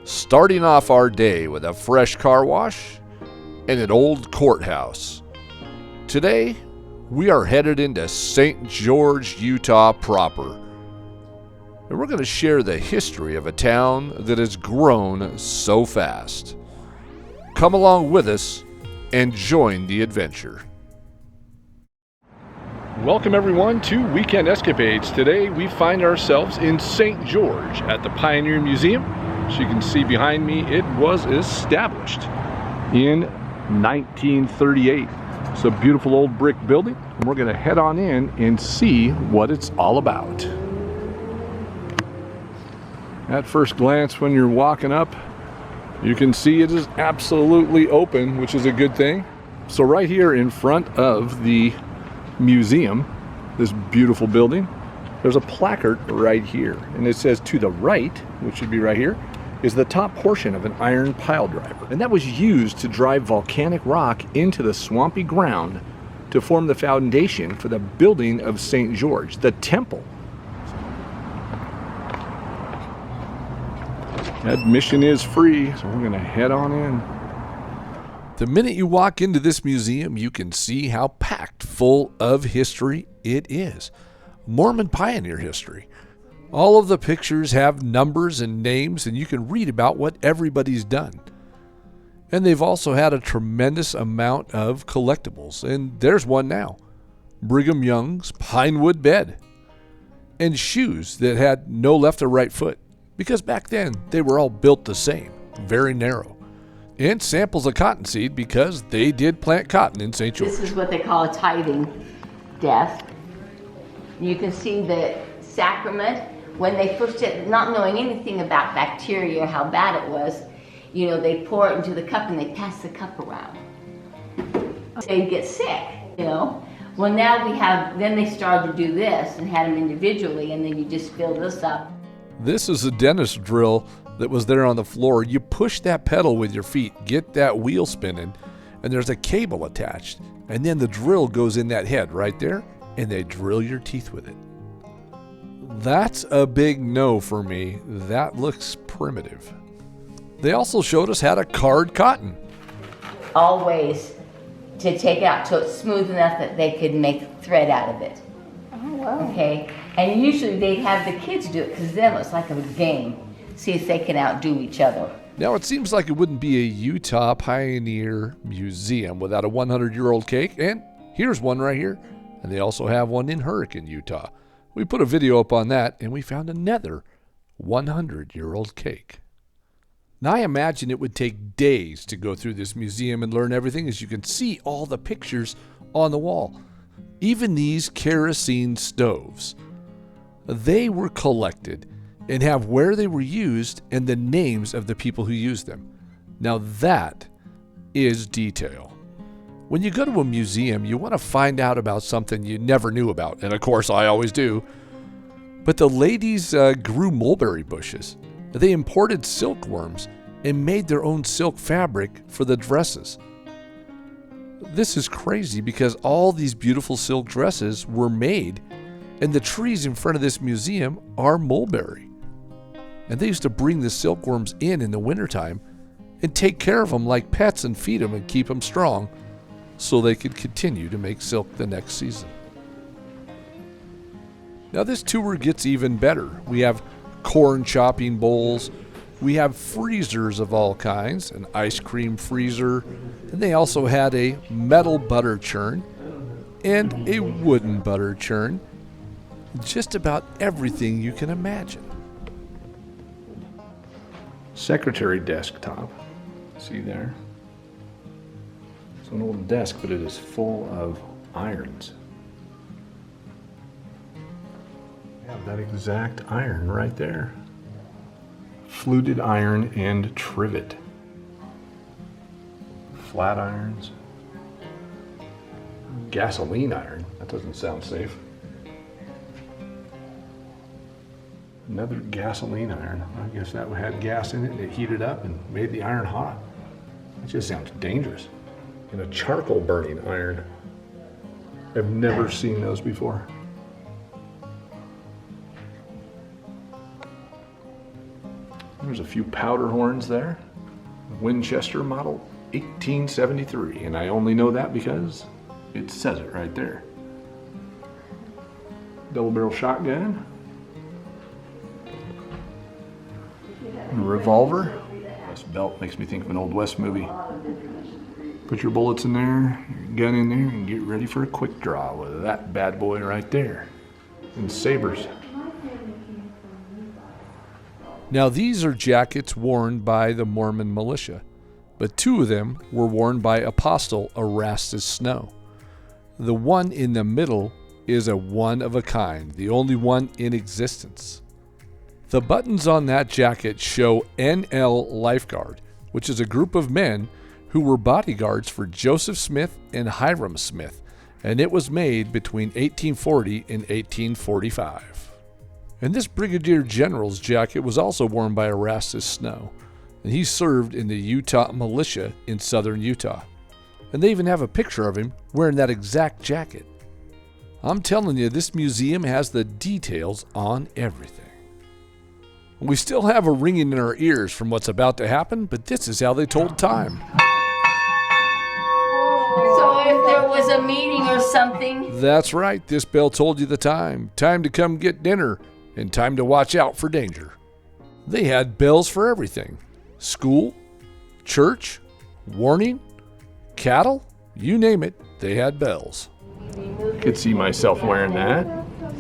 starting off our day with a fresh car wash and an old courthouse. Today, we are headed into St. George, Utah proper. And we're going to share the history of a town that has grown so fast. Come along with us and join the adventure. Welcome everyone to Weekend Escapades. Today we find ourselves in St. George at the Pioneer Museum. As you can see behind me, it was established in 1938. It's a beautiful old brick building, and we're going to head on in and see what it's all about. At first glance, when you're walking up, you can see it is absolutely open, which is a good thing. So right here in front of the museum, this beautiful building, there's a placard right here, and it says to the right, which should be right here, is the top portion of an iron pile driver, and that was used to drive volcanic rock into the swampy ground to form the foundation for the building of St. George, the temple. Admission is free, so we're going to head on in. The minute you walk into this museum, you can see how packed full of history it is. Mormon pioneer history. All of the pictures have numbers and names, and you can read about what everybody's done. And they've also had a tremendous amount of collectibles, and there's one now. Brigham Young's pinewood bed. And shoes that had no left or right foot, because back then they were all built the same, very narrow. And samples of cottonseed, because they did plant cotton in St. George. This is what they call a tithing desk. You can see the sacrament. When they first did, not knowing anything about bacteria, how bad it was, you know, they pour it into the cup and they pass the cup around. They'd get sick, you know. Well, now we have, then they started to do this and had them individually, and then you just fill this up. This is a dentist drill that was there on the floor. You push that pedal with your feet, get that wheel spinning, and there's a cable attached. And then the drill goes in that head right there, and they drill your teeth with it. That's a big no for me. That looks primitive. They also showed us how to card cotton. All ways to take out till it's smooth enough that they could make thread out of it. Oh, wow. Okay, and usually they'd have the kids do it because then it's like a game. See if they can outdo each other. Now it seems like it wouldn't be a Utah Pioneer Museum without a 100-year-old cake, and here's one right here. And they also have one in Hurricane, Utah. We put a video up on that, and we found another 100-year-old cake. Now I imagine it would take days to go through this museum and learn everything, as you can see all the pictures on the wall. Even these kerosene stoves. They were collected and have where they were used and the names of the people who used them. Now that is detail. When you go to a museum, you want to find out about something you never knew about, and of course I always do. But the ladies grew mulberry bushes. They imported silkworms and made their own silk fabric for the dresses. This is crazy because all these beautiful silk dresses were made, and the trees in front of this museum are mulberry. And they used to bring the silkworms in the wintertime and take care of them like pets and feed them and keep them strong so they could continue to make silk the next season. Now this tour gets even better. We have corn chopping bowls, we have freezers of all kinds, an ice cream freezer, and they also had a metal butter churn and a wooden butter churn. Just about everything you can imagine. Secretary desktop, see there? It's an old desk, but it is full of irons. Yeah, that exact iron right there. Fluted iron and trivet. Flat irons. Gasoline iron, that doesn't sound safe. Another gasoline iron. I guess that had gas in it and it heated up and made the iron hot. That just sounds dangerous. And a charcoal burning iron. I've never seen those before. There's a few powder horns there. Winchester model 1873, and I only know that because it says it right there. Double barrel shotgun. A revolver. This belt makes me think of an old West movie. Put your bullets in there, your gun in there, and get ready for a quick draw with that bad boy right there. And sabers. Now these are jackets worn by the Mormon militia, but two of them were worn by Apostle Erastus Snow. The one in the middle is a one of a kind, the only one in existence. The buttons on that jacket show NL Lifeguard, which is a group of men who were bodyguards for Joseph Smith and Hiram Smith, and it was made between 1840 and 1845. And this Brigadier General's jacket was also worn by Erastus Snow, and he served in the Utah militia in southern Utah. And they even have a picture of him wearing that exact jacket. I'm telling you, this museum has the details on everything. We still have a ringing in our ears from what's about to happen, but this is how they told time. So if there was a meeting or something. That's right, this bell told you the time. Time to come get dinner, and time to watch out for danger. They had bells for everything. School, church, warning, cattle, you name it, they had bells. Could see myself wearing that.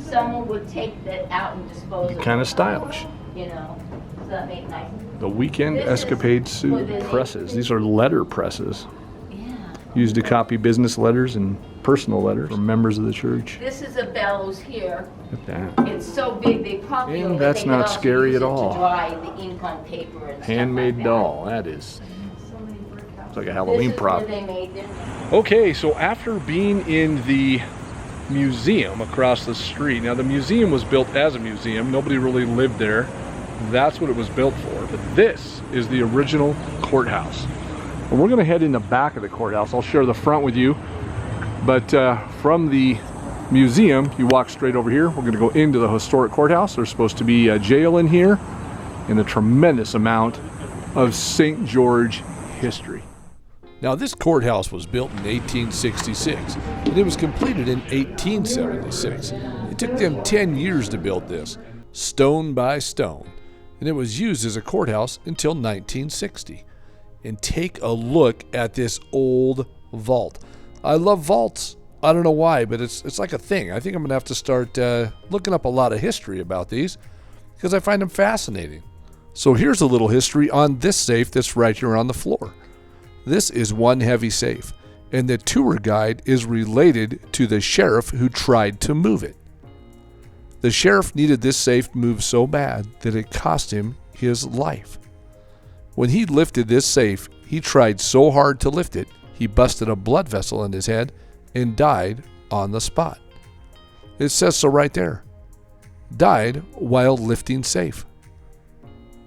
Someone would take that out and dispose of it. Kind of stylish. You know, so that made nice. The Weekend Escapade suit presses. These are letter presses. Yeah. Used to copy business letters and personal letters from members of the church. This is a bellows here. Look at that. It's so big they probably. And that's not scary at all. To dry the ink on paper and Handmade stuff like doll. That is. It's like a Halloween this is prop. Where they made them. Okay, so after being in the museum across the street, now the museum was built as a museum. Nobody really lived there. That's what it was built for. But this is the original courthouse. And we're going to head in the back of the courthouse. I'll share the front with you. But from the museum, you walk straight over here. We're going to go into the historic courthouse. There's supposed to be a jail in here and a tremendous amount of St. George history. Now this courthouse was built in 1866 and it was completed in 1876. It took them 10 years to build this, stone by stone, and it was used as a courthouse until 1960. And take a look at this old vault. I love vaults. I don't know why, but it's like a thing. I think I'm going to have to start looking up a lot of history about these because I find them fascinating. So here's a little history on this safe that's right here on the floor. This is one heavy safe, and the tour guide is related to the sheriff who tried to move it. The sheriff needed this safe moved so bad that it cost him his life. When he lifted this safe, he tried so hard to lift it, he busted a blood vessel in his head and died on the spot. It says so right there. Died while lifting safe.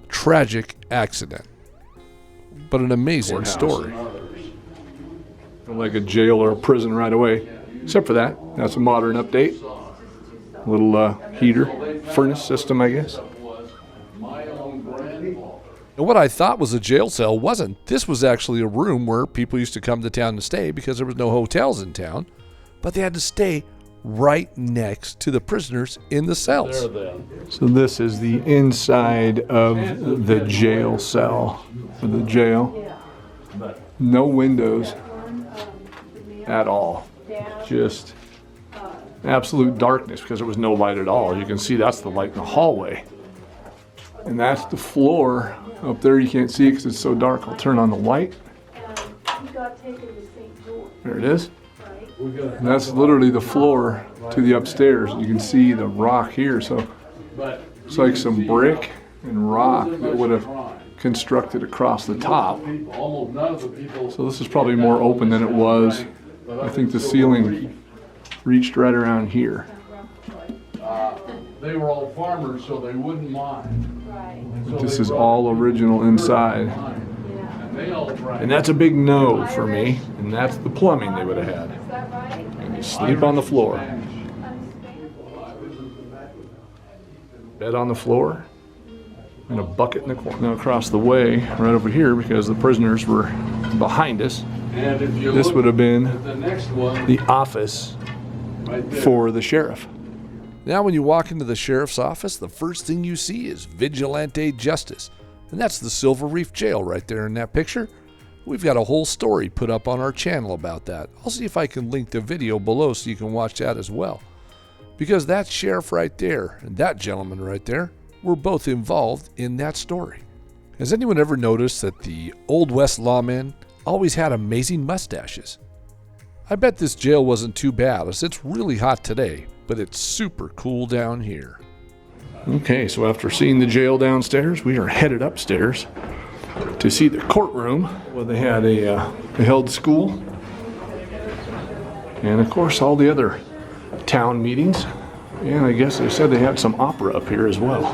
Tragic accident. But an amazing story. Like a jail or a prison right away. Except for that, that's a modern update. A little heater, furnace system, I guess. And what I thought was a jail cell wasn't. This was actually a room where people used to come to town to stay because there was no hotels in town. But they had to stay right next to the prisoners in the cells. So this is the inside of the jail cell for the jail. No windows at all. Just absolute darkness because there was no light at all. You can see that's the light in the hallway. And that's the floor. Up there you can't see it because it's so dark. I'll turn on the light. There it is. And that's literally the floor to the upstairs. You can see the rock here. So it's like some brick and rock that would have constructed across the top. So this is probably more open than it was. I think the ceiling reached right around here. They were all farmers, so they wouldn't mind. But this is all original inside. And that's a big no for me. And that's the plumbing they would have had. And you sleep on the floor. Bed on the floor. and a bucket in the corner. Now across the way, right over here, because the prisoners were behind us, And if you this look would have been at the next one, the office right there. for the sheriff. Now, when you walk into the sheriff's office, the first thing you see is vigilante justice. And that's the Silver Reef Jail right there in that picture. We've got a whole story put up on our channel about that. I'll see if I can link the video below so you can watch that as well. Because that sheriff right there and that gentleman right there were both involved in that story. Has anyone ever noticed that the Old West lawmen always had amazing mustaches? I bet this jail wasn't too bad, as it's really hot today, but it's super cool down here. Okay, so after seeing the jail downstairs, we are headed upstairs to see the courtroom where they had they held school, and of course all the other town meetings, and I guess they said they had some opera up here as well.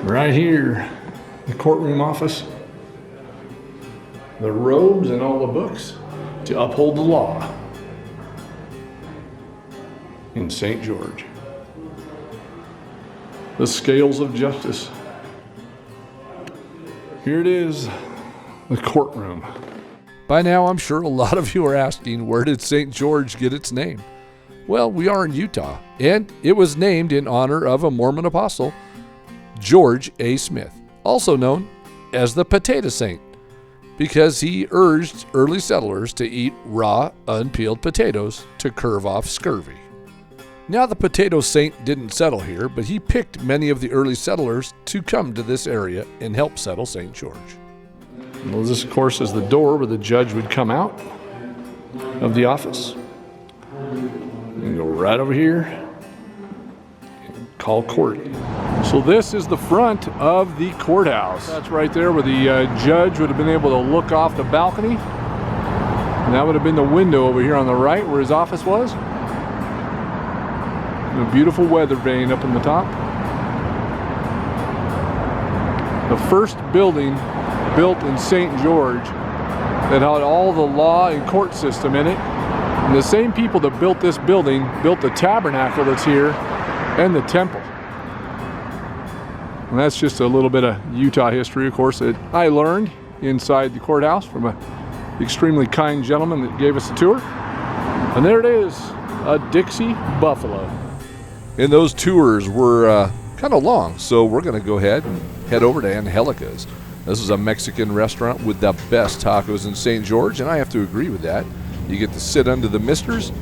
Right here, the courtroom office, the robes and all the books to uphold the law in St. George. The scales of justice. Here it is, the courtroom. By now, I'm sure a lot of you are asking, where did St. George get its name? Well, we are in Utah, and it was named in honor of a Mormon apostle, George A. Smith, also known as the Potato Saint, because he urged early settlers to eat raw, unpeeled potatoes to curb off scurvy. Now, the Potato Saint didn't settle here, but he picked many of the early settlers to come to this area and help settle St. George. Well, this, of course, is the door where the judge would come out of the office and go right over here and call court. So this is the front of the courthouse. That's right there where the judge would have been able to look off the balcony. And that would have been the window over here on the right where his office was. A beautiful weather vane up in the top. The first building built in St. George that had all the law and court system in it. And the same people that built this building built the tabernacle that's here and the temple. And that's just a little bit of Utah history, of course, that I learned inside the courthouse from an extremely kind gentleman that gave us a tour. And there it is, a Dixie buffalo. And those tours were kind of long, so we're going to go ahead and head over to Angelica's. This is a Mexican restaurant with the best tacos in St. George, and I have to agree with that. You get to sit under the misters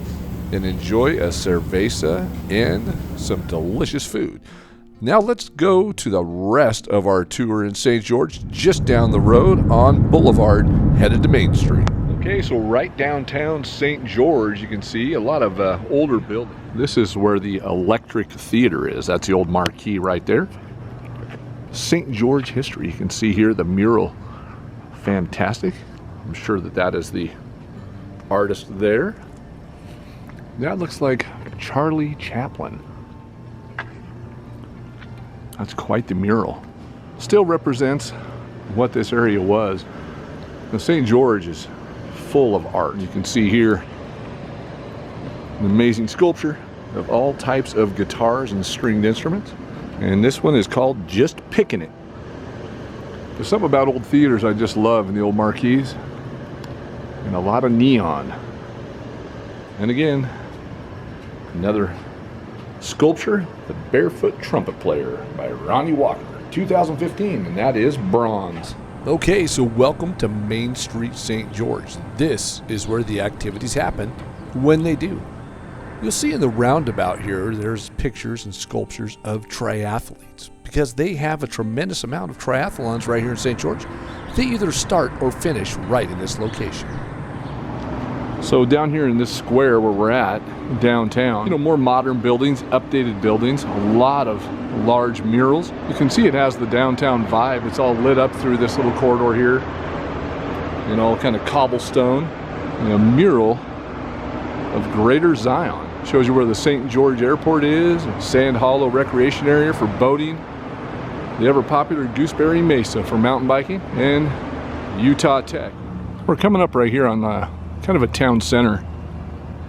and enjoy a cerveza and some delicious food. Now let's go to the rest of our tour in St. George, just down the road on Boulevard, headed to Main Street. Okay, so right downtown St. George, you can see a lot of older buildings. This is where the Electric Theater is. That's the old marquee right there. St. George history. You can see here the mural. Fantastic. I'm sure that that is the artist there. That looks like Charlie Chaplin. That's quite the mural. Still represents what this area was. Now, St. George is full of art. You can see here an amazing sculpture of all types of guitars and stringed instruments. And this one is called Just Pickin' It. There's something about old theaters I just love, in the old marquees. And a lot of neon. And again, another sculpture, The Barefoot Trumpet Player by Ronnie Walker, 2015, and that is bronze. Okay, so welcome to Main Street, St. George. This is where the activities happen when they do. You'll see in the roundabout here, there's pictures and sculptures of triathletes, because they have a tremendous amount of triathlons right here in St. George. They either start or finish right in this location. So down here in this square where we're at, downtown, more modern buildings, updated buildings, a lot of large murals. You can see it has the downtown vibe. It's all lit up through this little corridor here, all kind of cobblestone. And a mural of Greater Zion. Shows you where the St. George Airport is, Sand Hollow Recreation Area for boating, the ever popular Gooseberry Mesa for mountain biking, and Utah Tech. We're coming up right here on kind of a town center.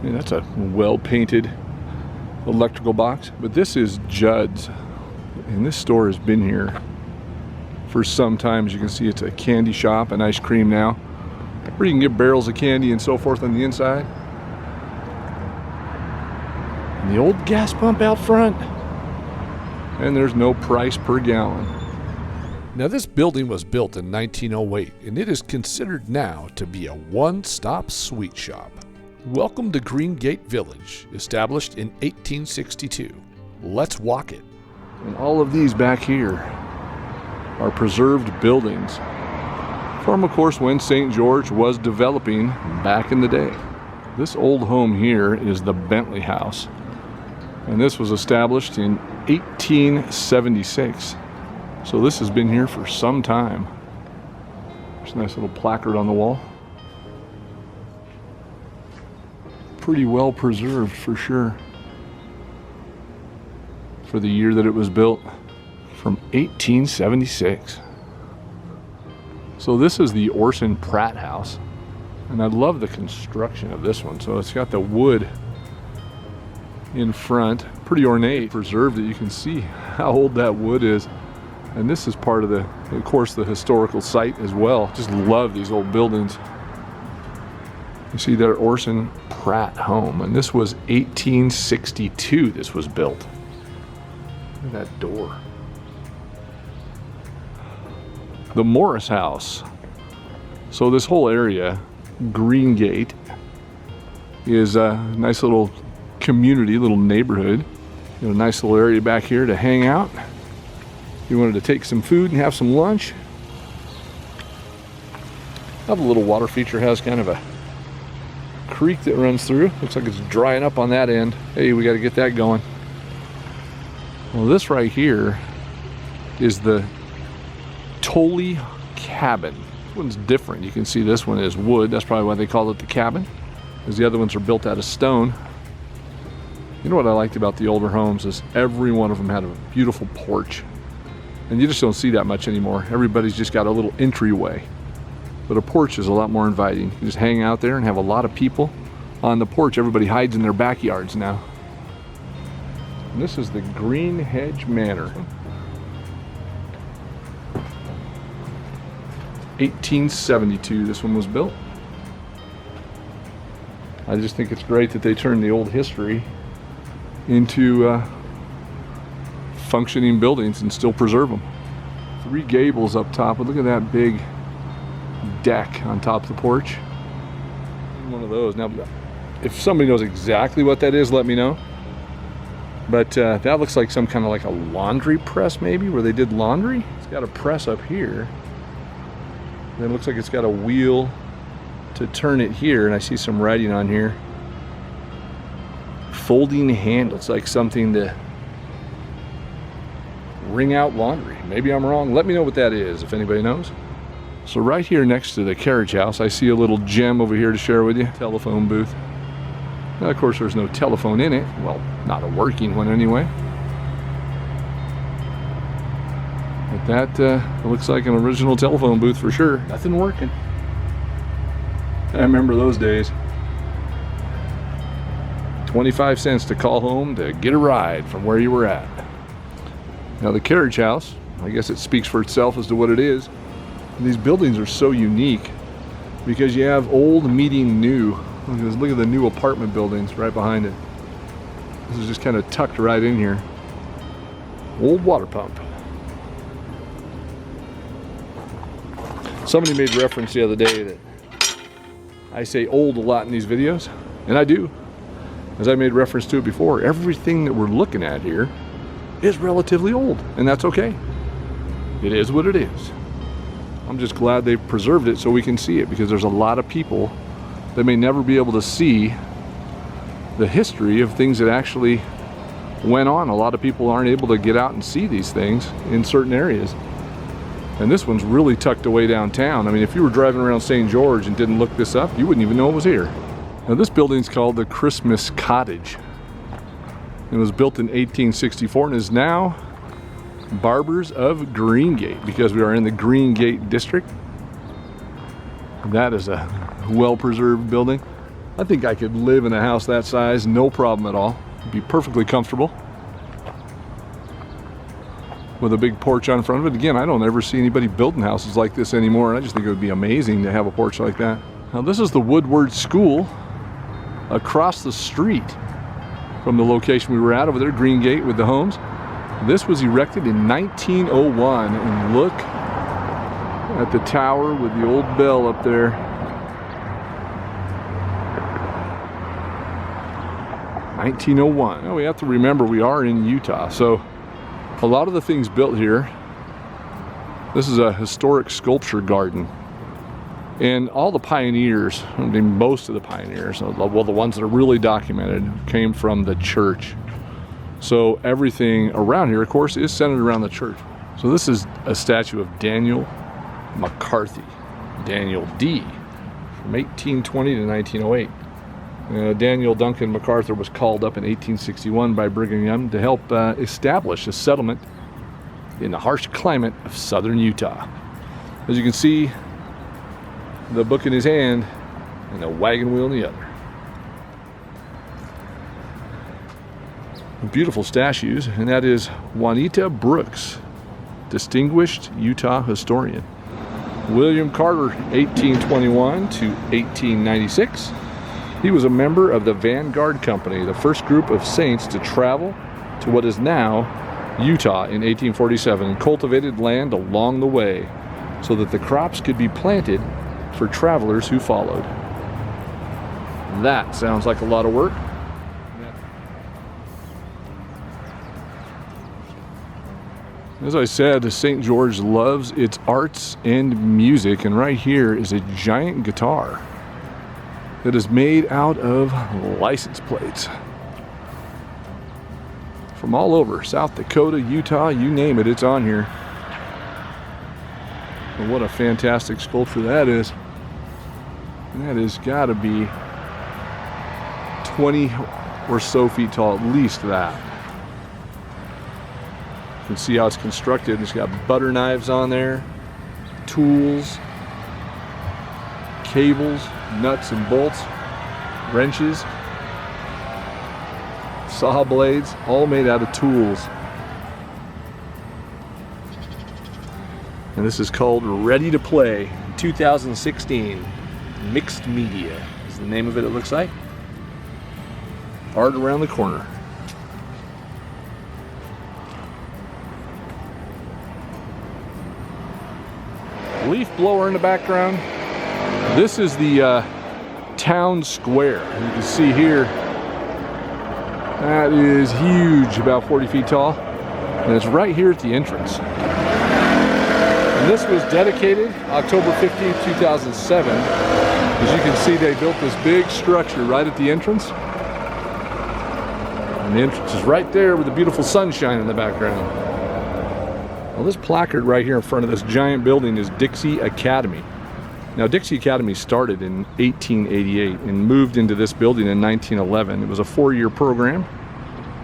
And that's a well-painted electrical box. But this is Judd's. And this store has been here for some time. As you can see, it's a candy shop and ice cream now, where you can get barrels of candy and so forth on the inside. And the old gas pump out front. And there's no price per gallon. Now, this building was built in 1908, and it is considered now to be a one-stop sweet shop. Welcome to Greengate Village, established in 1862. Let's walk it. And all of these back here are preserved buildings from, of course, when St. George was developing back in the day. This old home here is the Bentley House, and this was established in 1876. So this has been here for some time. There's a nice little placard on the wall. Pretty well preserved for sure. For the year that it was built, from 1876. So this is the Orson Pratt House, and I love the construction of this one. So it's got the wood in front, pretty ornate, preserved it. You can see how old that wood is. And this is part of the, of course, the historical site as well. Just love these old buildings. You see that Orson Pratt home, and this was 1862 this was built. Look at that door. The Morris House. So this whole area, Greengate, is a nice little community, little neighborhood. You know, a nice little area back here to hang out. You wanted to take some food and have some lunch. Now the little water feature has kind of a creek that runs through. Looks like it's drying up on that end. Hey, we got to get that going. Well, this right here is the Tolley Cabin. This one's different. You can see this one is wood. That's probably why they call it the cabin, because the other ones are built out of stone. You know what I liked about the older homes is every one of them had a beautiful porch. And you just don't see that much anymore. Everybody's just got a little entryway. But a porch is a lot more inviting. You just hang out there and have a lot of people on the porch. Everybody hides in their backyards now. And this is the Green Hedge Manor. 1872 this one was built. I just think it's great that they turned the old history into functioning buildings and still preserve them. 3 gables up top, but look at that big deck on top of the porch. One of those. Now, if somebody knows exactly what that is, let me know. But that looks like some kind of like a laundry press maybe, where they did laundry. It's got a press up here. Then it looks like it's got a wheel to turn it here, and I see some writing on here. Folding handle. It's like something to wring out laundry. Maybe I'm wrong. Let me know what that is if anybody knows. So right here next to the carriage house, I see a little gem over here to share with you. Telephone booth. Now, of course, there's no telephone in it. Well, not a working one anyway. But that looks like an original telephone booth for sure. Nothing working. I remember those days. 25 cents to call home to get a ride from where you were at. Now the carriage house, I guess it speaks for itself as to what it is. And these buildings are so unique because you have old meeting new. Look at the new apartment buildings right behind it. This is just kind of tucked right in here. Old water pump. Somebody made reference the other day that I say old a lot in these videos, and I do. As I made reference to it before, everything that we're looking at here is relatively old, and that's okay. It is what it is. I'm just glad they've preserved it so we can see it, because there's a lot of people that may never be able to see the history of things that actually went on. A lot of people aren't able to get out and see these things in certain areas. And this one's really tucked away downtown. I mean, if you were driving around St. George and didn't look this up, you wouldn't even know it was here. Now this building's called the Christmas Cottage. It was built in 1864 and is now Barbers of Greengate, because we are in the Greengate district. That is a well-preserved building. I think I could live in a house that size, no problem at all. It'd be perfectly comfortable. with a big porch on front of it. Again, I don't ever see anybody building houses like this anymore, and I just think it would be amazing to have a porch like that. Now this is the Woodward School across the street from the location we were at over there, Greengate with the homes. This was erected in 1901, and look at the tower with the old bell up there. 1901. Now we have to remember we are in Utah, so a lot of the things built here. This is a historic sculpture garden. And all the pioneers, I mean most of the pioneers, well, the ones that are really documented, came from the church. So everything around here, of course, is centered around the church. So this is a statue of Daniel McCarthy, Daniel D, from 1820 to 1908. Daniel Duncan MacArthur was called up in 1861 by Brigham Young to help establish a settlement in the harsh climate of southern Utah. As you can see, the book in his hand and the wagon wheel in the other. Beautiful statues, and that is Juanita Brooks, distinguished Utah historian. William Carter, 1821 to 1896. He was a member of the Vanguard Company, the first group of saints to travel to what is now Utah in 1847, and cultivated land along the way so that the crops could be planted for travelers who followed. That sounds like a lot of work. As I said, St. George loves its arts and music, and right here is a giant guitar that is made out of license plates from all over South Dakota, Utah, you name it, it's on here. And what a fantastic sculpture that is. And that has got to be 20 or so feet tall, at least that. You can see how it's constructed. It's got butter knives on there, tools, cables, nuts and bolts, wrenches, saw blades, all made out of tools. And this is called Ready to Play 2016. Mixed Media is the name of it, it looks like. Art around the corner. Leaf blower in the background. This is the town square. You can see here, that is huge, about 40 feet tall. And it's right here at the entrance. And this was dedicated October 15th, 2007. As you can see, they built this big structure right at the entrance. And the entrance is right there with the beautiful sunshine in the background. Well, this placard right here in front of this giant building is Dixie Academy. Now, Dixie Academy started in 1888 and moved into this building in 1911. It was a 4-year program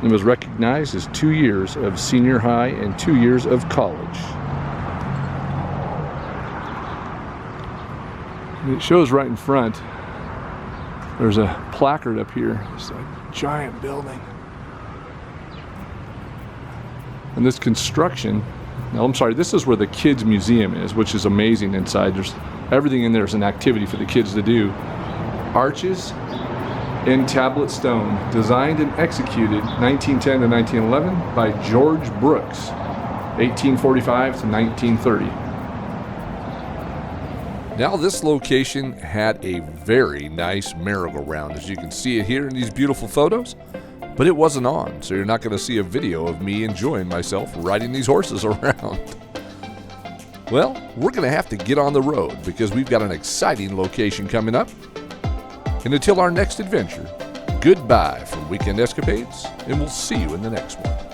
and was recognized as 2 years of senior high and 2 years of college. And it shows right in front, there's a placard up here. It's a giant building. And this construction, now I'm sorry, this is where the kids museum is, which is amazing inside. There's everything in there is an activity for the kids to do. Arches in tablet stone, designed and executed 1910 to 1911 by George Brooks, 1845 to 1930. Now this location had a very nice merry-go-round, as you can see it here in these beautiful photos, but it wasn't on, so you're not going to see a video of me enjoying myself riding these horses around. Well, we're going to have to get on the road because we've got an exciting location coming up. And until our next adventure, goodbye from Weekend Escapades, and we'll see you in the next one.